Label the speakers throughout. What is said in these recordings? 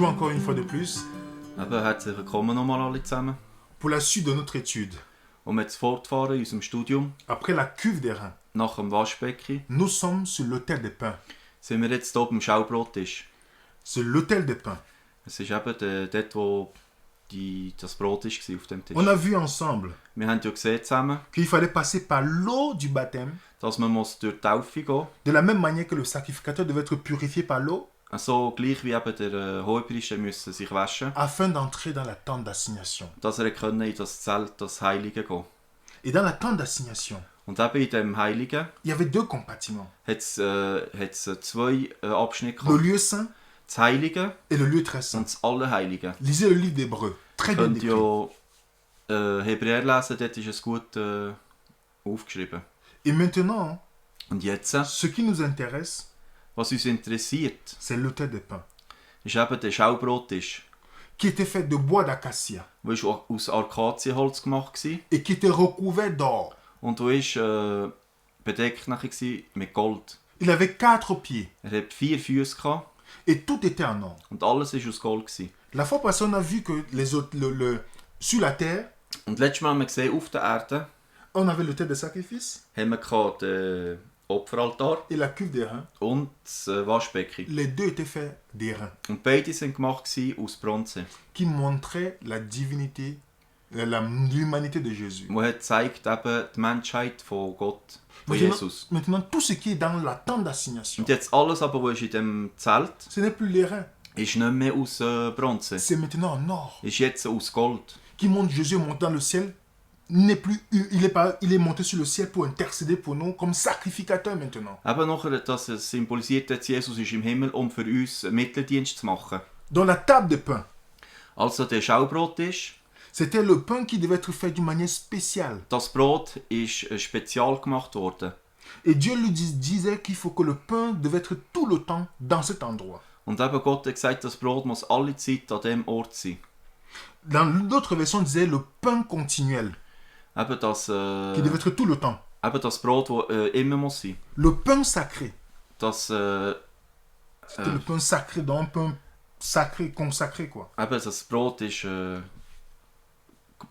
Speaker 1: Bonjour encore une fois de plus
Speaker 2: Herzlich willkommen nochmal alle zusammen.
Speaker 1: pour la suite de notre étude.
Speaker 2: Um jetzt fortfahren in unserem Studium,
Speaker 1: Après la cuve des reins,
Speaker 2: nach dem Waschbecken,
Speaker 1: nous sommes sur l'autel des pains.
Speaker 2: sind wir jetzt hier beim Schaubrottisch.
Speaker 1: C'est l'autel des pains.
Speaker 2: Es ist eben dort, wo das Brot war auf dem Tisch.
Speaker 1: On a vu ensemble
Speaker 2: Wir haben ja gesehen zusammen,
Speaker 1: qu'il fallait passer par l'eau du baptême,
Speaker 2: dass man durch die Taufe gehen muss.
Speaker 1: de la même manière que le sacrificateur devait être purifié par l'eau,
Speaker 2: So gleich wie eben der Hohepriester müssen sich waschen,
Speaker 1: afin d'entrer dans la tente d'assignation.
Speaker 2: dass er können in das Zelt, das Heilige gehen.
Speaker 1: Et dans la tente d'assignation,
Speaker 2: Und eben in dem Heiligen
Speaker 1: il y avait deux compartiments.
Speaker 2: hat es zwei Abschnitte
Speaker 1: Le
Speaker 2: gehabt.
Speaker 1: lieu saint
Speaker 2: Das Heilige
Speaker 1: et le lieu très saint.
Speaker 2: und das Allerheilige.
Speaker 1: Lisez le livre d'Hébreux, très bien
Speaker 2: Könnt
Speaker 1: décrit.
Speaker 2: ja Hebräer lesen, dort ist es gut aufgeschrieben.
Speaker 1: Et maintenant,
Speaker 2: Und jetzt,
Speaker 1: ce qui nous intéresse,
Speaker 2: was uns interessiert,
Speaker 1: c'est l'autel des pains,
Speaker 2: ist eben der Schaubrottisch,
Speaker 1: qui était fait de bois d'acacia
Speaker 2: der war aus Akazienholz gemacht war
Speaker 1: et qui était recouvert d'or.
Speaker 2: und der war bedeckt nachher mit Gold.
Speaker 1: Il avait 4 pieds
Speaker 2: Er hat 4 Füße gehabt
Speaker 1: et tout était en or.
Speaker 2: und alles war aus Gold gewesen.
Speaker 1: La fois passée, on a vu que les autres, sur la terre,
Speaker 2: Und letztes Mal haben wir gesehen, auf der Erde
Speaker 1: on avait l'autel de sacrifice
Speaker 2: haben wir gehabt, den Opferaltar
Speaker 1: et la cuve des reins.
Speaker 2: und das Waschbecken.
Speaker 1: Les deux étaient faits des reins,
Speaker 2: Und beide waren gemacht aus Bronze.
Speaker 1: qui montraient la divinité, l'humanité de Jésus.
Speaker 2: Wo hat zeigt eben die Menschheit von Gott, von
Speaker 1: Maintenant,
Speaker 2: Jesus.
Speaker 1: maintenant, tout ce qui est dans la tente d'assignation,
Speaker 2: Und jetzt alles aber, was ist in dem Zelt,
Speaker 1: ce n'est plus les reins,
Speaker 2: ist nicht mehr aus Bronze.
Speaker 1: c'est maintenant en or.
Speaker 2: Ist jetzt aus Gold.
Speaker 1: Qui montre Jésus montant dans le ciel, n'est plus, il est monté sur le ciel pour intercéder pour nous comme sacrificateur maintenant.
Speaker 2: Eben nachher, dass es symbolisiert, dass Jesus ist im Himmel, um für uns Mitteldienst zu machen.
Speaker 1: Dans la table de pain,
Speaker 2: Also der Schaubrottisch,
Speaker 1: c'était le pain qui devait être fait d'une manière spéciale.
Speaker 2: das Brot ist spezial gemacht worden.
Speaker 1: Et Dieu lui disait qu'il faut que le pain devait être tout le temps dans cet endroit.
Speaker 2: Und eben Gott hat gesagt, das Brot muss alle Zeit an dem Ort sein.
Speaker 1: Dans l'autre version, on disait le pain continuel,
Speaker 2: Eben das,
Speaker 1: qui devait être tout le temps.
Speaker 2: eben das Brot, das immer muss sein.
Speaker 1: Le pain sacré,
Speaker 2: Das,
Speaker 1: c'était le pain sacré, donc un pain sacré, consacré quoi.
Speaker 2: eben das Brot ist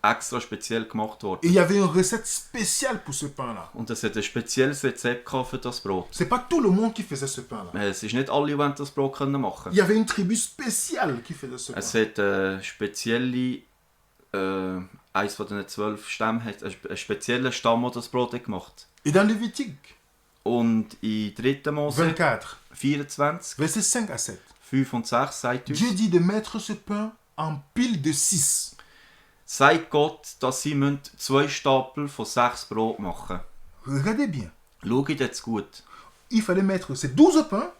Speaker 2: extra speziell gemacht worden.
Speaker 1: Et il y avait une recette spéciale pour ce pain-là.
Speaker 2: Und es hat ein spezielles Rezept gehabt für das Brot.
Speaker 1: C'est pas tout le monde qui faisait ce pain-là.
Speaker 2: Es ist nicht alle, die das Brot können machen.
Speaker 1: Il y avait une tribu spéciale qui faisait ce pain.
Speaker 2: Es hat spezielle, eins von den 12 Stämmen hat einen speziellen Stamm, der das Brot hat gemacht.
Speaker 1: Et dans Lévitique
Speaker 2: Und in 3. Mose
Speaker 1: 24,
Speaker 2: 24,
Speaker 1: versets 5 à 7,
Speaker 2: 5 und 6 sagt uns,
Speaker 1: Dieu dit de mettre ce pain en pile de 6.
Speaker 2: sagt Gott, dass sie 2 Stapel von 6 Brot machen müssen.
Speaker 1: Regardez bien.
Speaker 2: Schaut jetzt gut.
Speaker 1: Il fallait mettre ces 12 pains,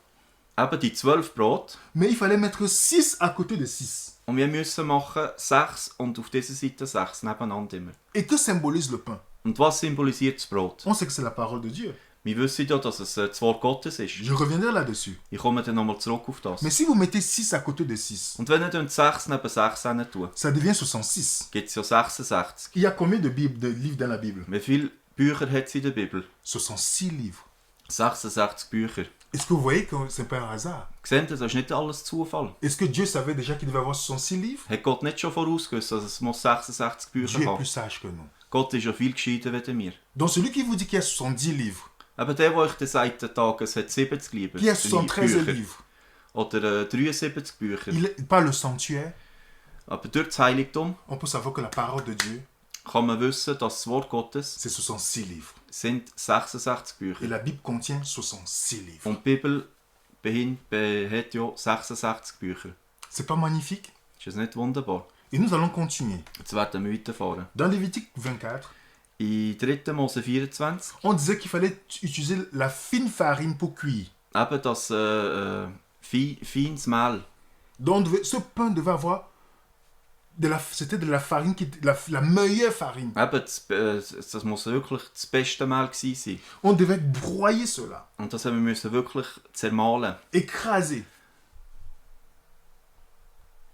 Speaker 2: Eben die 12 Brot.
Speaker 1: mais il fallait mettre 6 à côté de 6.
Speaker 2: Und wir müssen machen 6 und auf dieser Seite 6 nebeneinander immer.
Speaker 1: Et que symbolise le pain?
Speaker 2: Und was symbolisiert das Brot?
Speaker 1: On sait que c'est la parole de Dieu.
Speaker 2: Wir wissen ja, dass es das Wort Gottes ist.
Speaker 1: Je reviendrai là-dessus.
Speaker 2: Ich komme dann nochmal zurück auf das.
Speaker 1: Mais si vous mettez 6 à côté de 6,
Speaker 2: Und wenn ihr 6 neben 6 hin tun,
Speaker 1: ça devient 66.
Speaker 2: gibt es ja 66.
Speaker 1: Il y a combien de livres dans la Bible?
Speaker 2: Wie viele Bücher hat es in der Bibel?
Speaker 1: 66 livres.
Speaker 2: 66 Bücher.
Speaker 1: Est-ce que vous voyez que ce n'est pas un hasard?
Speaker 2: Seht ihr, das ist nicht alles Zufall.
Speaker 1: Est-ce que Dieu savait déjà qu'il devait avoir 66 livres?
Speaker 2: Hat Gott nicht schon vorausgewusst, dass es muss 66 Bücher
Speaker 1: Dieu est
Speaker 2: haben?
Speaker 1: plus sage que nous.
Speaker 2: Gott ist ja viel gescheiter als wir.
Speaker 1: Donc celui qui vous dit qu'il y a 70 livres,
Speaker 2: Aber der euch dann sagt, den Tag, es hat 70 Lieber,
Speaker 1: qu'il y a 73
Speaker 2: Bücher.
Speaker 1: livres,
Speaker 2: Oder 73 Bücher.
Speaker 1: il parle le sanctuaire,
Speaker 2: Aber durch das Heiligtum
Speaker 1: on peut savoir que la parole de Dieu,
Speaker 2: kann man wissen, dass das Wort Gottes
Speaker 1: c'est 66 livres.
Speaker 2: sind 66
Speaker 1: Et
Speaker 2: Bücher.
Speaker 1: la Bible contient 66 livres.
Speaker 2: Und die Bibel hat ja 66 Bücher.
Speaker 1: C'est pas magnifique?
Speaker 2: Ist das nicht wunderbar?
Speaker 1: Et nous allons continuer.
Speaker 2: Jetzt werden wir weiterfahren.
Speaker 1: Dans Lévitique 24,
Speaker 2: In 3. Mose 24,
Speaker 1: on disait qu'il fallait utiliser la fine farine pour cuire.
Speaker 2: eben das feines Mehl.
Speaker 1: Donc ce pain devait avoir c'était de la farine, la meilleure farine.
Speaker 2: Eben, das muss wirklich das beste Mehl gewesen sein.
Speaker 1: On devait broyer cela,
Speaker 2: Und das haben wir müssen wirklich zermahlen.
Speaker 1: écraser.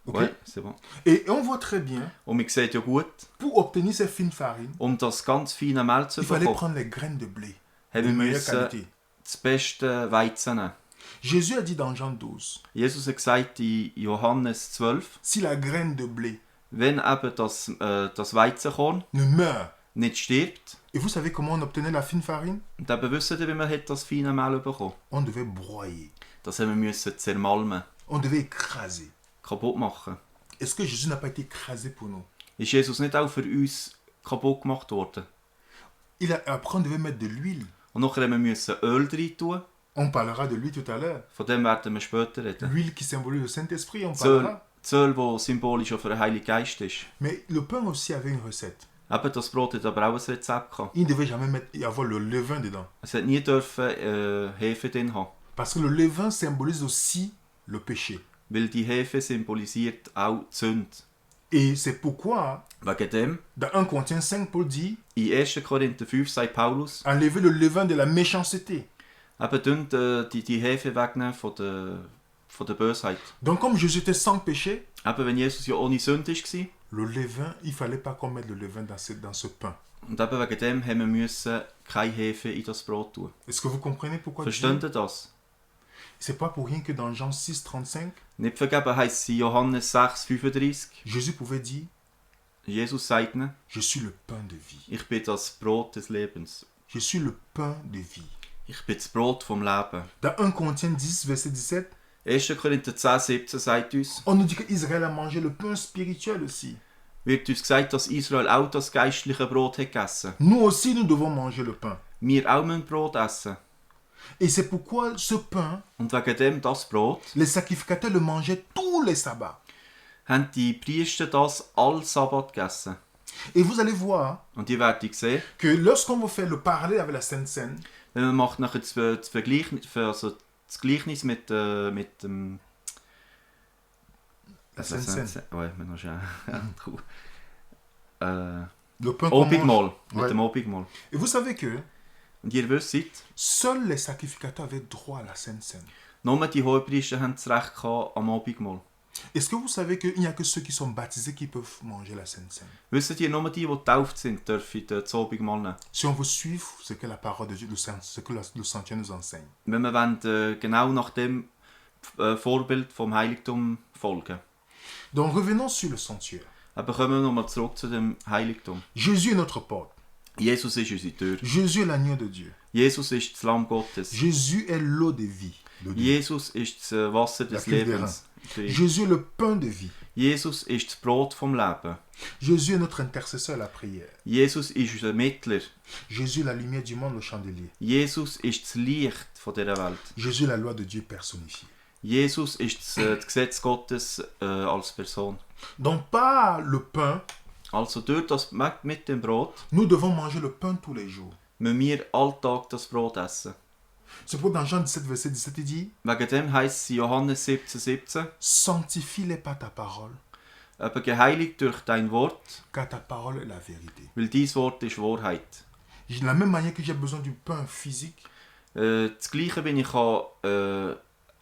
Speaker 1: Ok?
Speaker 2: Ouais, c'est bon.
Speaker 1: Et on voit très bien,
Speaker 2: Und man sieht ja gut,
Speaker 1: pour obtenir cette fine farine,
Speaker 2: das ganz feine Mehl zu
Speaker 1: il fallait
Speaker 2: bekommen,
Speaker 1: prendre les graines de blé de
Speaker 2: haben wir
Speaker 1: meilleure
Speaker 2: müssen
Speaker 1: qualité.
Speaker 2: das beste Weizen nehmen.
Speaker 1: Jésus a dit dans Jean 12,
Speaker 2: Jesus hat gesagt in Johannes 12,
Speaker 1: si la graine de blé
Speaker 2: wenn eben das Weizenkorn
Speaker 1: ne meurt,
Speaker 2: nicht stirbt,
Speaker 1: et vous savez comment on obtenait la fine farine?
Speaker 2: und eben wissen Sie, wie man hat das feine Mehl bekommen.
Speaker 1: On devait broyer,
Speaker 2: Das haben wir müssen zermalmen,
Speaker 1: on devait écraser.
Speaker 2: kaputt machen.
Speaker 1: Est-ce que Jésus n'a pas été écrasé pour nous?
Speaker 2: Ist Jesus nicht auch für uns kaputt gemacht worden?
Speaker 1: Après, on devait mettre de l'huile.
Speaker 2: Und nachher müssen wir Öl rein tun.
Speaker 1: On parlera de lui tout à l'heure.
Speaker 2: Von dem werden wir später reden.
Speaker 1: L'huile qui symbolise le Saint-Esprit, on
Speaker 2: Das Öl,
Speaker 1: parlera.
Speaker 2: das Öl, das symbolisch auch für den Heiligen Geist ist.
Speaker 1: Mais le pain aussi avait une recette.
Speaker 2: Eben, das Brot hat aber auch ein Rezept gehabt.
Speaker 1: Il ne devait jamais avoir le levain dedans.
Speaker 2: Es hat nie dürfen Hefe drin haben.
Speaker 1: Parce que le levain symbolise aussi le péché.
Speaker 2: Weil die Hefe symbolisiert auch die Sünde.
Speaker 1: Et c'est pourquoi,
Speaker 2: Wegen dem,
Speaker 1: dans 1 Corinthiens 5, Paul dit,
Speaker 2: in 1. Korinther 5 sagt Paulus,
Speaker 1: enlevez le levain de la méchanceté.
Speaker 2: eben die Hefe wegnehmen von der Bösheit.
Speaker 1: Donc comme Jésus était sans péché,
Speaker 2: Eben, wenn Jesus ja ohne Sünde war,
Speaker 1: le levain, il ne fallait pas qu'on mette le levain dans ce pain.
Speaker 2: und eben wegen dem haben wir müssen keine Hefe in das Brot tun.
Speaker 1: Est-ce que vous comprenez pourquoi
Speaker 2: Versteht
Speaker 1: Dieu...
Speaker 2: ihr das?
Speaker 1: C'est pas pour rien que dans Jean 6, 35,
Speaker 2: Nicht vergeben heisst es in Johannes 6, 35.
Speaker 1: Jésus pouvait dire,
Speaker 2: Jesus sagt ihnen,
Speaker 1: je suis le pain de vie.
Speaker 2: ich bin das Brot des Lebens.
Speaker 1: Je suis le pain de vie.
Speaker 2: Ich bin das Brot vom Leben.
Speaker 1: Dans 1 Corinthiens 10, verset 17,
Speaker 2: 1. Korinther 10, 17 sagt uns,
Speaker 1: on nous dit qu'Israël a mangé le pain spirituel aussi.
Speaker 2: wird uns gesagt, dass Israel auch das geistliche Brot hat gegessen.
Speaker 1: Nous aussi, nous devons manger le pain.
Speaker 2: Wir auch müssen Brot essen.
Speaker 1: Et c'est pourquoi ce pain,
Speaker 2: Und wegen dem, das Brot,
Speaker 1: les sacrificateurs le mangeaient tous les sabbats.
Speaker 2: haben die Priester das all Sabbat gegessen.
Speaker 1: Et vous allez voir
Speaker 2: Und die werden sehen,
Speaker 1: que lorsqu'on va faire le parallèle avec la Sainte Seine,
Speaker 2: wenn man macht nachher das Gleichnis mit dem...
Speaker 1: la Sainte Seine,
Speaker 2: Ouais, mais non, j'ai un trou.
Speaker 1: le pain qu'on mange.
Speaker 2: Obigmal. Mit
Speaker 1: Ouais.
Speaker 2: dem Obigmal.
Speaker 1: Et vous savez que
Speaker 2: Und ihr wisst,
Speaker 1: seuls les sacrificateurs avaient droit à la Sainte Seine.
Speaker 2: nur die Hohepriester haben das Recht gehabt am Obigmal.
Speaker 1: Est-ce que vous savez qu'il n'y a que ceux qui sont baptisés qui peuvent manger la Sainte Seine?
Speaker 2: Wisst ihr, nur die getauft sind, dürfen das Obigmal nehmen.
Speaker 1: Si on veut suivre ce que la parole de Dieu, ce que le Sanctuaire nous enseigne.
Speaker 2: Wenn wir wollen, genau nach dem Vorbild vom Heiligtum folgen.
Speaker 1: Donc revenons sur le sanctuaire.
Speaker 2: Aber kommen wir nochmal zurück zu dem Heiligtum.
Speaker 1: Jésus est notre porte.
Speaker 2: Jesus ist unsere Tür.
Speaker 1: Jésus est l'agneau de Dieu.
Speaker 2: Jesus ist das Lamm Gottes.
Speaker 1: Jésus est l'eau de vie. de Dieu.
Speaker 2: Jesus ist das Wasser des
Speaker 1: cuve des
Speaker 2: Lebens.
Speaker 1: Jésus est le pain de vie.
Speaker 2: Jesus ist das Brot vom Leben.
Speaker 1: Jésus est notre intercesseur à la prière.
Speaker 2: Jesus ist unser Mittler.
Speaker 1: Jésus est la lumière du monde, le chandelier.
Speaker 2: Jesus ist das Licht von dieser Welt.
Speaker 1: Jésus est la loi de Dieu personnifiée.
Speaker 2: Jesus ist das Gesetz Gottes als Person.
Speaker 1: Donc par le pain,
Speaker 2: Also durch das mit dem Brot
Speaker 1: nous devons manger le pain tous les jours.
Speaker 2: müssen wir alltag das Brot essen.
Speaker 1: C'est pourquoi dans Jean 17, verset 17, il dit,
Speaker 2: Wegen dem heisst es in Johannes 17, 17,
Speaker 1: sanctifie-les par ta parole,
Speaker 2: aber geheiligt durch dein Wort,
Speaker 1: car ta parole est la vérité.
Speaker 2: weil dein Wort ist Wahrheit.
Speaker 1: De la même manière que j'ai besoin du pain physique,
Speaker 2: Das Gleiche bin ich an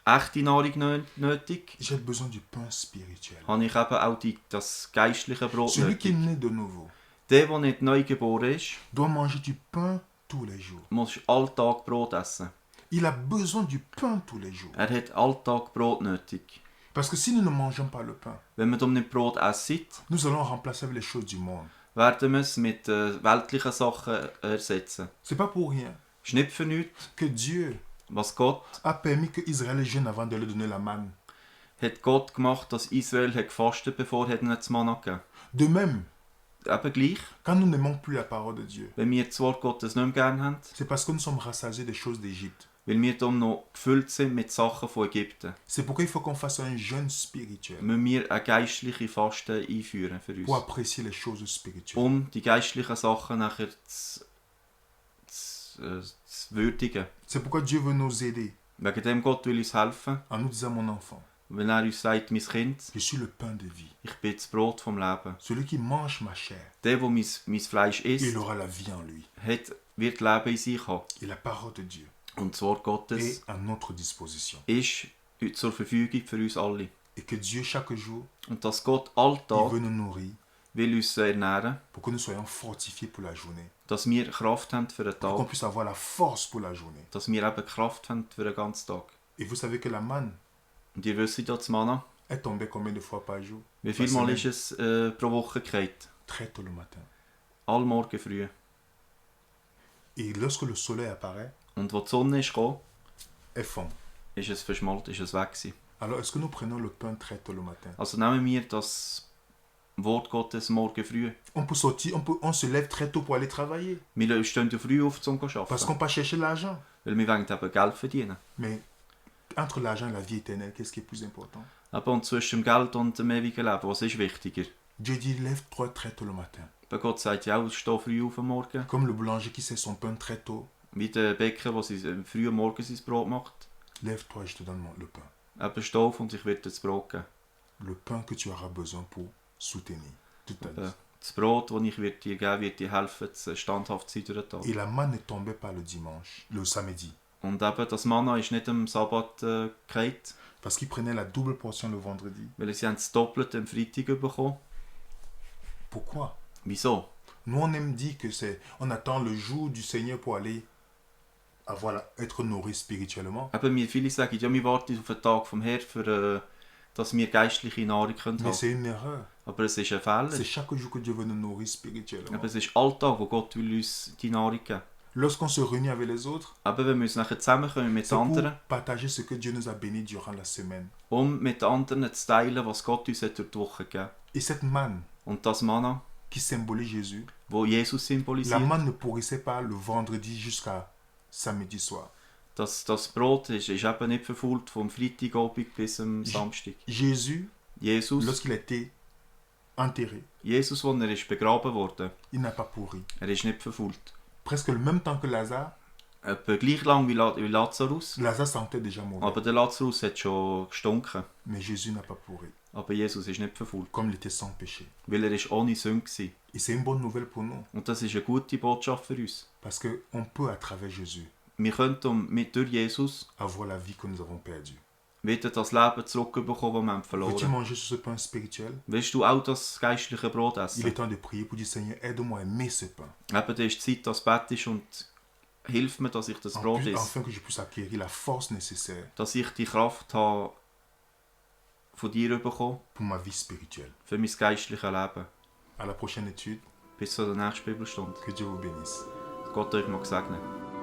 Speaker 2: echte Nahrung nötig,
Speaker 1: j'ai besoin du pain spirituel.
Speaker 2: habe ich eben auch das geistliche Brot
Speaker 1: Celui qui est
Speaker 2: nötig.
Speaker 1: né de nouveau
Speaker 2: Der nicht neu geboren ist,
Speaker 1: doit manger du pain tous les jours.
Speaker 2: muss alltag Brot essen.
Speaker 1: Il a besoin du pain tous les jours.
Speaker 2: Er hat alltag Brot nötig.
Speaker 1: Parce que si nous ne mangeons pas le pain,
Speaker 2: Wenn wir darum nicht Brot essen,
Speaker 1: nous allons remplacer avec les choses du monde.
Speaker 2: werden wir es mit weltlichen Sachen ersetzen.
Speaker 1: C'est pas pour rien
Speaker 2: Es ist nicht für nichts,
Speaker 1: que Dieu
Speaker 2: was Gott
Speaker 1: a permis que Israël jeûne avant de leur donner la manne.
Speaker 2: hat Gott gemacht, dass Israel hat gefastet, bevor er ihnen das Manna gegeben.
Speaker 1: De même,
Speaker 2: Eben gleich,
Speaker 1: quand nous n'aimons plus la parole de Dieu,
Speaker 2: wenn wir das Wort Gottes nicht mehr gerne haben,
Speaker 1: c'est parce que nous sommes rassasiés des choses d'Égypte.
Speaker 2: weil wir darum noch gefüllt sind mit Sachen von Ägypten,
Speaker 1: C'est pourquoi il faut qu'on fasse un jeûne spirituel
Speaker 2: müssen wir eine geistliche Fasten einführen für
Speaker 1: pour
Speaker 2: uns,
Speaker 1: apprécier les choses spirituelles.
Speaker 2: um die geistlichen Sachen nachher zu würdigen.
Speaker 1: C'est pourquoi Dieu veut nous aider
Speaker 2: Wegen dem Gott will uns helfen,
Speaker 1: en nous disant, mon enfant,
Speaker 2: wenn er uns sagt, mein Kind,
Speaker 1: je suis le pain de vie.
Speaker 2: ich bin das Brot vom Leben.
Speaker 1: Celui qui mange ma chair,
Speaker 2: Der, der mein Fleisch
Speaker 1: il
Speaker 2: isst,
Speaker 1: aura la vie en lui.
Speaker 2: wird Leben in sich haben.
Speaker 1: Et la parole de Dieu
Speaker 2: Und das Wort Gottes
Speaker 1: est à notre disposition.
Speaker 2: ist zur Verfügung für uns alle.
Speaker 1: Et que Dieu, chaque jour,
Speaker 2: Und dass Gott
Speaker 1: il
Speaker 2: alltag
Speaker 1: veut nous nourrir
Speaker 2: will uns ernähren,
Speaker 1: pour que nous soyons fortifiés pour la journée.
Speaker 2: dass wir Kraft haben für den
Speaker 1: Pour qu'on
Speaker 2: Tag,
Speaker 1: puisse avoir la force pour la journée.
Speaker 2: dass wir eben Kraft haben für den ganzen Tag.
Speaker 1: Et vous savez que la manne
Speaker 2: Und ihr wisst ja, das Manna,
Speaker 1: est tombée combien de fois par jour?
Speaker 2: wie
Speaker 1: Par
Speaker 2: viel Mal
Speaker 1: semaine?
Speaker 2: ist es pro Woche gefallen?
Speaker 1: Très tôt le matin.
Speaker 2: All morgen früh.
Speaker 1: Et lorsque le soleil apparaît,
Speaker 2: Und wo die Sonne ist gekommen,
Speaker 1: elle fond.
Speaker 2: ist es verschmolzen, ist es weg gewesen.
Speaker 1: Alors, est-ce que nous prenons le pain très tôt le matin?
Speaker 2: Also nehmen wir das Wort Gottes morgen früh.
Speaker 1: On peut sortir, on se lève très tôt pour aller travailler.
Speaker 2: Wir stehen ja früh auf, um zu
Speaker 1: Parce
Speaker 2: arbeiten.
Speaker 1: qu'on peut chercher l'argent.
Speaker 2: Weil wir wollen eben Geld verdienen.
Speaker 1: Mais entre l'argent et la vie éternelle, qu'est-ce qui est plus important?
Speaker 2: Aber und zwischen dem Geld und dem ewigen Leben, was ist wichtiger?
Speaker 1: Dieu dit, lève-toi très tôt le matin.
Speaker 2: Aber Gott sagt ja auch, steh früh auf am Morgen.
Speaker 1: Comme le boulanger qui sait son pain très tôt,
Speaker 2: Wie der Bäcker, der früh am Morgen sein Brot macht.
Speaker 1: lève-toi et je te donne le pain.
Speaker 2: Eben steh auf und ich werde dir das Brot geben.
Speaker 1: Le pain que tu auras besoin pour soutenir toute ta vie.
Speaker 2: Das Brot, das ich dir geben werde, wird dir helfen, standhaft zu sein durch den Tag.
Speaker 1: Et la manne ne tombait pas le dimanche, le samedi.
Speaker 2: Und eben, das Manna ist nicht am Sabbat gefallen,
Speaker 1: Parce qu'il prenait la double portion le vendredi.
Speaker 2: weil sie haben das Doppelte am Freitag bekommen.
Speaker 1: Pourquoi?
Speaker 2: Wieso?
Speaker 1: Nous, on aime dire que on attend le jour du Seigneur pour aller être nourri spirituellement.
Speaker 2: Eben, viele sagen, ja, wir warten auf den Tag vom Herrn, für, dass wir geistliche Nahrung können
Speaker 1: Mais
Speaker 2: haben.
Speaker 1: c'est une erreur.
Speaker 2: Aber es ist ein Fehler.
Speaker 1: C'est chaque jour que Dieu veut nous nourrir spirituellement.
Speaker 2: Aber es ist Alltag, wo Gott will uns die Nahrung geben.
Speaker 1: Lorsqu'on se réunit avec les autres,
Speaker 2: Aber wenn wir uns nachher zusammenkommen mit
Speaker 1: c'est pour
Speaker 2: anderen,
Speaker 1: partager ce que Dieu nous a béni durant la semaine.
Speaker 2: um mit anderen zu teilen, was Gott uns hat durch die Woche gegeben hat.
Speaker 1: Et cette manne
Speaker 2: Und das Manna,
Speaker 1: qui symbolise Jésus,
Speaker 2: wo Jesus
Speaker 1: la
Speaker 2: symbolisiert,
Speaker 1: manne ne pourrissait pas le vendredi jusqu'à samedi soir.
Speaker 2: das Brot ist eben nicht verfault vom Freitagabend bis am Samstag.
Speaker 1: Jésus,
Speaker 2: Jesus,
Speaker 1: lorsqu'il a été enterré,
Speaker 2: Jesus, als er ist begraben wurde,
Speaker 1: il n'a pas pourri.
Speaker 2: er ist nicht verfault.
Speaker 1: Presque le même temps que Lazare,
Speaker 2: Etwa gleich lang wie Lazarus,
Speaker 1: Lazare sentait déjà mauvais.
Speaker 2: aber der Lazarus hat schon gestunken.
Speaker 1: Mais Jésus n'a pas pourri,
Speaker 2: Aber Jesus ist nicht verfault,
Speaker 1: comme il était sans péché.
Speaker 2: weil er ist ohne Sünde war.
Speaker 1: Et c'est une bonne nouvelle pour nous,
Speaker 2: Und das ist eine gute Botschaft für uns.
Speaker 1: parce qu'on peut, à travers Jésus,
Speaker 2: Wir können durch Jesus
Speaker 1: avoir la vie que nous avons perdue.
Speaker 2: wieder das Leben zurückbekommen, das wir haben
Speaker 1: Veux-tu
Speaker 2: verloren.
Speaker 1: manger sur ce pain spirituel?
Speaker 2: Willst du auch das geistliche Brot
Speaker 1: Il
Speaker 2: essen?
Speaker 1: est temps de prier pour dire, Seigneur, aide-moi à aimer ce pain,
Speaker 2: Eben, da ist die Zeit, dass es Bett ist und hilf mir, dass ich das Brot esse.
Speaker 1: afin que je puisse acquérir la force nécessaire
Speaker 2: Dass ich die Kraft habe, von dir bekommen,
Speaker 1: pour ma vie spirituelle.
Speaker 2: für mein geistliches Leben.
Speaker 1: À la prochaine étude,
Speaker 2: Bis zur nächsten Bibelstunde.
Speaker 1: que Dieu vous bénisse.
Speaker 2: Gott euch mag segnen.